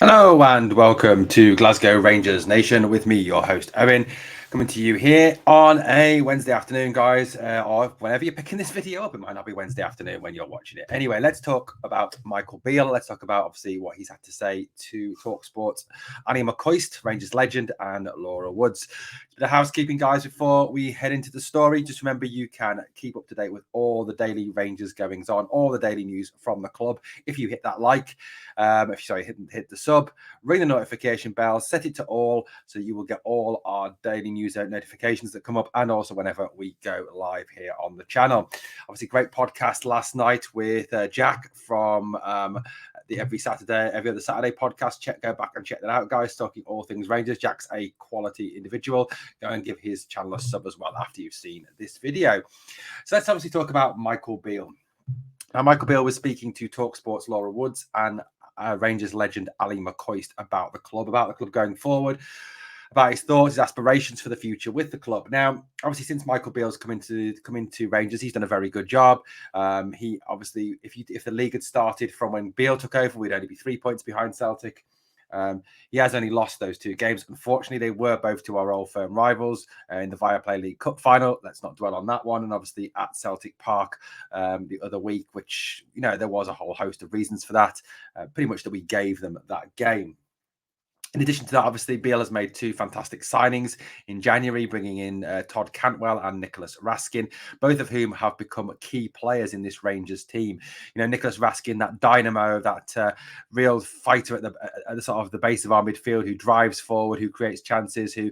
Hello and welcome to Glasgow Rangers Nation with me, your host Owen, coming to you here on a Wednesday afternoon, guys, or whenever you're picking this video up. It might not be Wednesday afternoon when you're watching it. Anyway, let's talk about Michael Beale. Let's talk about, obviously, what he's had to say to Talksport, Annie McCoist, Rangers legend, and Laura Woods. The housekeeping, guys, before we head into the story, just remember you can keep up to date with all the daily Rangers goings on, all the daily news from the club. If you hit that like, hit the sub, ring the notification bell, set it to all, so you will get all our daily news notifications that come up, and also whenever we go live here on the channel. Obviously, great podcast last night with Jack from the every other Saturday podcast. Go back and check that out, guys. Talking all things Rangers. Jack's a quality individual. Go and give his channel a sub as well after you've seen this video. So let's obviously talk about Michael Beale. Now, Michael Beale was speaking to Talksport's Laura Woods and Rangers legend Ali McCoist about the club going forward, about his thoughts, his aspirations for the future with the club. Now, obviously, since Michael Beale's come into Rangers, he's done a very good job. He obviously, if the league had started from when Beale took over, we'd only be 3 points behind Celtic. He has only lost those two games. Unfortunately, they were both to our old firm rivals in the Viaplay League Cup final. Let's not dwell on that one. And obviously at Celtic Park the other week, which, there was a whole host of reasons for that. Pretty much that we gave them that game. In addition to that, obviously, Beale has made two fantastic signings in January, bringing in Todd Cantwell and Nicholas Raskin, both of whom have become key players in this Rangers team. Nicholas Raskin, that dynamo, that real fighter at the sort of the base of our midfield, who drives forward, who creates chances, who,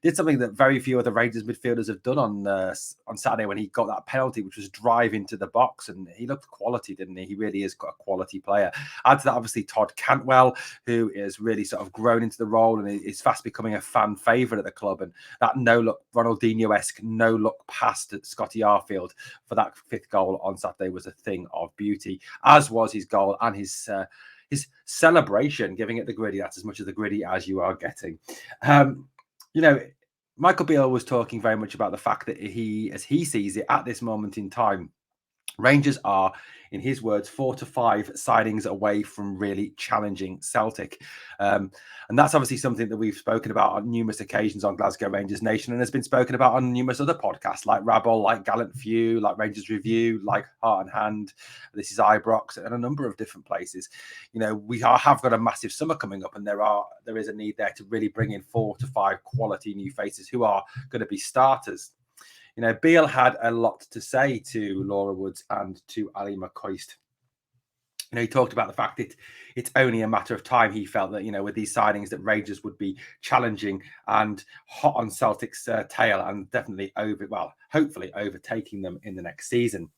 did something that very few other Rangers midfielders have done on Saturday when he got that penalty, which was drive into the box. And he looked quality, didn't he? He really is a quality player. Add to that, obviously, Todd Cantwell, who is really sort of grown into the role and is fast becoming a fan favourite at the club. And that no-look, Ronaldinho-esque no-look pass to Scotty Arfield for that fifth goal on Saturday was a thing of beauty, as was his goal and his celebration, giving it the gritty. That's as much of the gritty as you are getting. Michael Beale was talking very much about the fact that as he sees it at this moment in time, Rangers are, in his words, 4 to 5 signings away from really challenging Celtic. And that's obviously something that we've spoken about on numerous occasions on Glasgow Rangers Nation, and has been spoken about on numerous other podcasts like Rabble, like Gallant Few, like Rangers Review, like Heart and Hand, This is Ibrox, and a number of different places. We have got a massive summer coming up, and there is a need there to really bring in 4 to 5 quality new faces who are going to be starters. Beale had a lot to say to Laura Woods and to Ali McCoist. He talked about the fact that it's only a matter of time. He felt that, with these signings, that Rangers would be challenging and hot on Celtic's tail, and definitely hopefully overtaking them in the next season.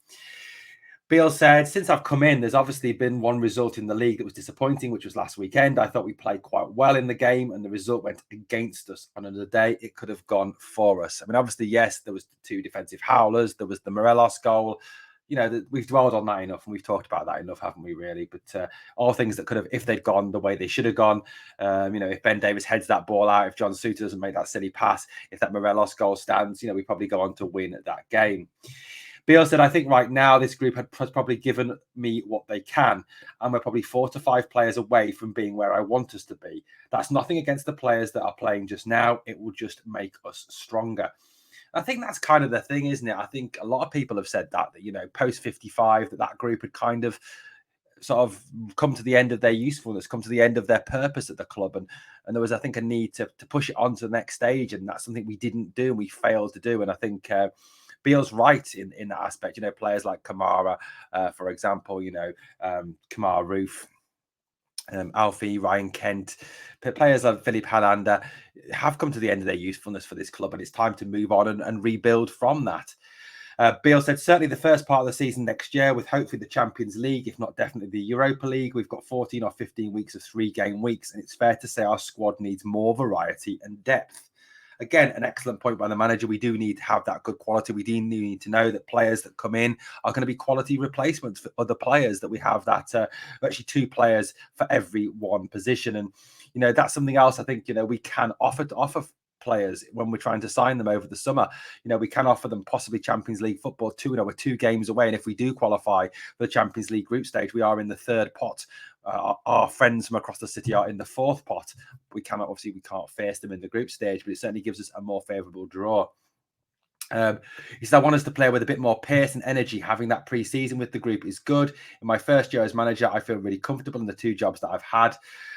Beale said, since I've come in, there's obviously been one result in the league that was disappointing, which was last weekend. I thought we played quite well in the game, and the result went against us. On another day, it could have gone for us. I mean, obviously, yes, there was 2 defensive howlers. There was the Morelos goal. We've dwelled on that enough, and we've talked about that enough, haven't we, really? But all things that could have, if they'd gone the way they should have gone, if Ben Davies heads that ball out, if John Suter doesn't make that silly pass, if that Morelos goal stands, we probably go on to win that game. Beale said, I think right now this group has probably given me what they can, and we're probably 4 to 5 players away from being where I want us to be. That's nothing against the players that are playing just now. It will just make us stronger. I think that's kind of the thing, isn't it? I think a lot of people have said that post 55, that group had kind of sort of come to the end of their usefulness, come to the end of their purpose at the club. And there was, I think, a need to push it on to the next stage. And that's something we didn't do. We failed to do. And I think Beale's right in that aspect. Players like Kamara, for example, Kamara Roof, Alfie, Ryan Kent, players like Philippe Halander have come to the end of their usefulness for this club, and it's time to move on and rebuild from that. Beale said, certainly the first part of the season next year, with hopefully the Champions League, if not definitely the Europa League, we've got 14 or 15 weeks of 3-game weeks, and it's fair to say our squad needs more variety and depth. Again, an excellent point by the manager. We do need to have that good quality. We do need to know that players that come in are going to be quality replacements for other players, that we have that actually 2 players for every one position. And, that's something else I think, we can offer players when we're trying to sign them over the summer. We can offer them possibly Champions League football too. We're 2 games away, and if we do qualify for the Champions League group stage, we are in the 3rd pot our friends from across the city are in the fourth pot. We can't face them in the group stage, but it certainly gives us a more favourable draw. He said, I want us to play with a bit more pace and energy. Having that pre-season with the group is good. In my first year as manager, I feel really comfortable in the two jobs that I've had.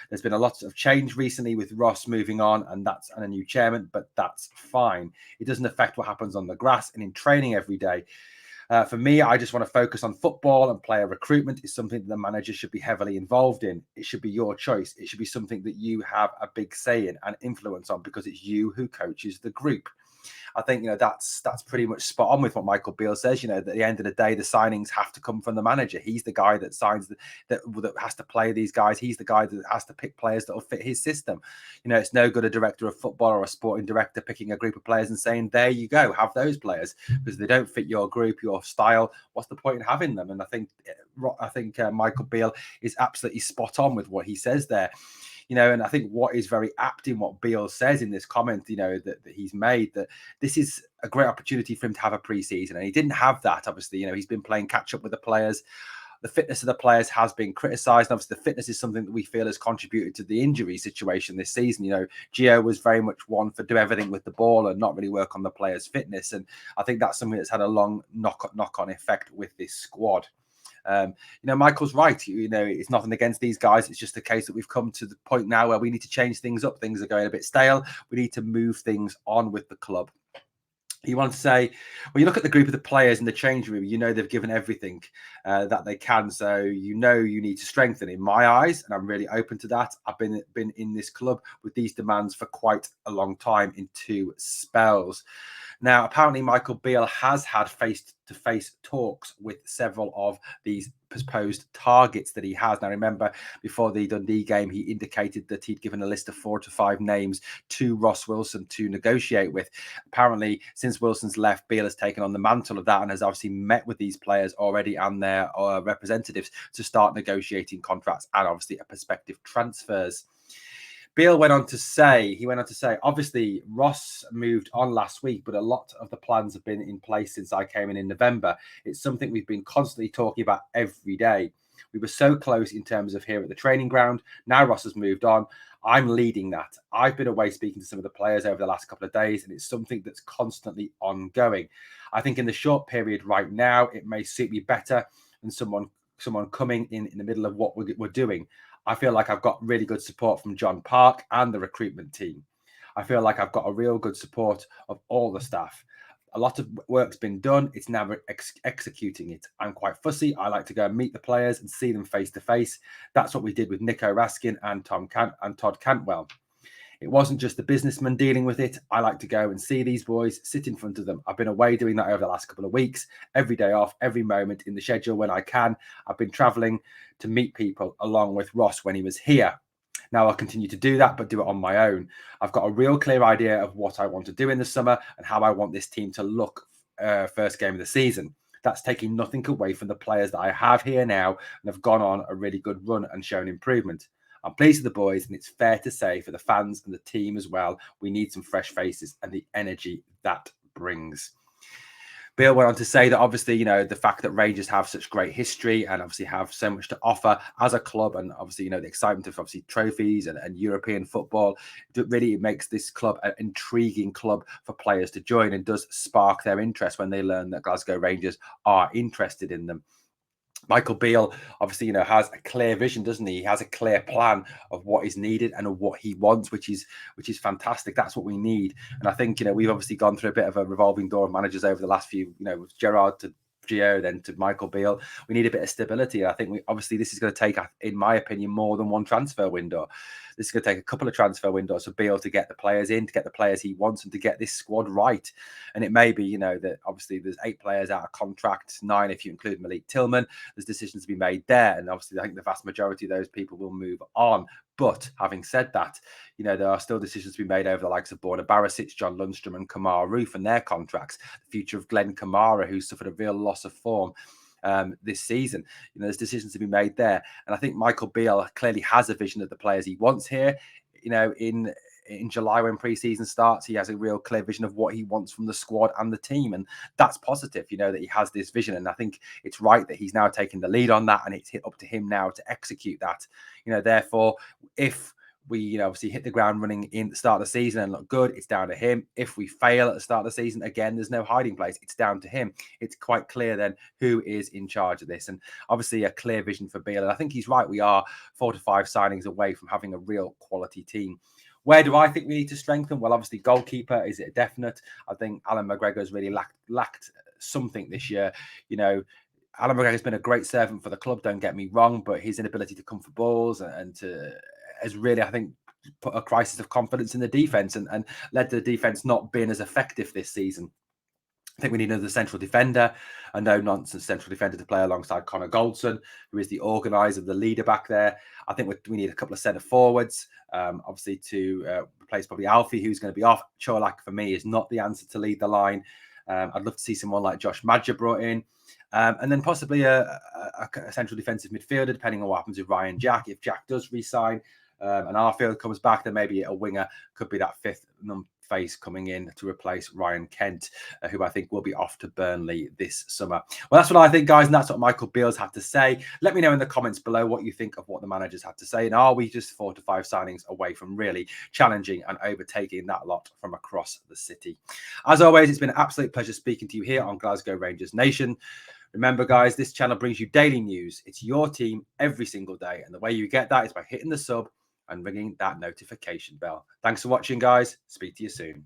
There's been a lot of change recently with Ross moving on and a new chairman, but that's fine. It doesn't affect what happens on the grass and in training every day. For me, I just want to focus on football, and player recruitment is something that the manager should be heavily involved in. It should be your choice. It should be something that you have a big say in and influence on, because it's you who coaches the group. I think, that's pretty much spot on with what Michael Beale says. At the end of the day, the signings have to come from the manager. He's the guy that signs that has to play these guys. He's the guy that has to pick players that will fit his system. It's no good a director of football or a sporting director picking a group of players and saying, there you go, have those players, because they don't fit your group, your style. What's the point in having them? And I think Michael Beale is absolutely spot on with what he says there. And I think what is very apt in what Beale says in this comment, that he's made, that this is a great opportunity for him to have a pre-season. And he didn't have that, obviously. He's been playing catch up with the players. The fitness of the players has been criticised. Obviously, the fitness is something that we feel has contributed to the injury situation this season. Gio was very much one for do everything with the ball and not really work on the players' fitness. And I think that's something that's had a long knock-on effect with this squad. Michael's right. It's nothing against these guys. It's just a case that we've come to the point now where we need to change things up. Things are going a bit stale. We need to move things on with the club. You want to say, when you look at the group of the players in the change room, they've given everything that they can. So you need to strengthen. In my eyes, and I'm really open to that. I've been in this club with these demands for quite a long time in two spells. Now, apparently, Michael Beale has had face-to-face talks with several of these proposed targets that he has. Now, remember, before the Dundee game, he indicated that he'd given a list of 4 to 5 names to Ross Wilson to negotiate with. Apparently, since Wilson's left, Beale has taken on the mantle of that and has obviously met with these players already and their representatives to start negotiating contracts and obviously prospective transfers. Beale went on to say, obviously, Ross moved on last week, but a lot of the plans have been in place since I came in November. It's something we've been constantly talking about every day. We were so close in terms of here at the training ground. Now Ross has moved on. I'm leading that. I've been away speaking to some of the players over the last couple of days, and it's something that's constantly ongoing. I think in the short period right now, it may suit me better than someone coming in the middle of what we're doing. I feel like I've got really good support from John Park and the recruitment team. I feel like I've got a real good support of all the staff. A lot of work's been done. It's now executing it. I'm quite fussy. I like to go and meet the players and see them face to face. That's what we did with Nico Raskin and Todd Cantwell. It wasn't just the businessman dealing with it. I like to go and see these boys, sit in front of them. I've been away doing that over the last couple of weeks, every day off, every moment in the schedule when I can. I've been traveling to meet people along with Ross when he was here. Now I'll continue to do that, but do it on my own. I've got a real clear idea of what I want to do in the summer and how I want this team to look first game of the season. That's taking nothing away from the players that I have here now and have gone on a really good run and shown improvement. I'm pleased with the boys, and it's fair to say for the fans and the team as well, we need some fresh faces and the energy that brings. Beale went on to say that obviously, the fact that Rangers have such great history and obviously have so much to offer as a club, and obviously, the excitement of obviously trophies and European football, it really makes this club an intriguing club for players to join and does spark their interest when they learn that Glasgow Rangers are interested in them. Michael Beale obviously, has a clear vision, doesn't he? He has a clear plan of what is needed and of what he wants, which is fantastic. That's what we need. And I think, we've obviously gone through a bit of a revolving door of managers over the last few, with Gerrard to Gio, then to Michael Beale. We need a bit of stability. I think this is going to take, in my opinion, more than one transfer window. This is going to take a couple of transfer windows for Beale to get the players in, to get the players he wants, and to get this squad right. And it may be, that obviously there's 8 players out of contract, 9 if you include Malik Tillman. There's decisions to be made there. And obviously I think the vast majority of those people will move on. But having said that, there are still decisions to be made over the likes of Borna Barisic, John Lundstrom and Kamara Roof and their contracts. The future of Glenn Kamara, who suffered a real loss of form this season. There's decisions to be made there. And I think Michael Beale clearly has a vision of the players he wants here. In in July when pre-season starts, he has a real clear vision of what he wants from the squad and the team. And that's positive, that he has this vision. And I think it's right that he's now taking the lead on that, and it's up to him now to execute that. Therefore, if we obviously hit the ground running in the start of the season and look good, it's down to him. If we fail at the start of the season, again, there's no hiding place. It's down to him. It's quite clear then who is in charge of this. And obviously a clear vision for Beale. And I think he's right. We are 4 to 5 signings away from having a real quality team. Where do I think we need to strengthen? Well, obviously goalkeeper is it definite. I think Alan McGregor has really lacked something this year. Alan McGregor has been a great servant for the club, don't get me wrong, but his inability to come for balls and to has really, I think, put a crisis of confidence in the defence and led to the defence not being as effective this season. I think we need another central defender, a no-nonsense central defender to play alongside Connor Goldson, who is the organiser, the leader back there. I think we need a couple of centre forwards, obviously to replace probably Alfie, who's going to be off. Chorlak, for me, is not the answer to lead the line. I'd love to see someone like Josh Madger brought in. And then possibly a central defensive midfielder, depending on what happens with Ryan Jack. If Jack does re-sign and Arfield comes back, then maybe a winger could be that fifth face coming in to replace Ryan Kent, who I think will be off to Burnley this summer. Well, that's what I think, guys, and that's what Michael Beale's had to say. Let me know in the comments below what you think of what the managers had to say, and are we just 4 to 5 signings away from really challenging and overtaking that lot from across the city? As always, it's been an absolute pleasure speaking to you here on Glasgow Rangers Nation. Remember, guys, this channel brings you daily news. It's your team every single day, and the way you get that is by hitting the sub and ringing that notification bell. Thanks for watching, guys. Speak to you soon.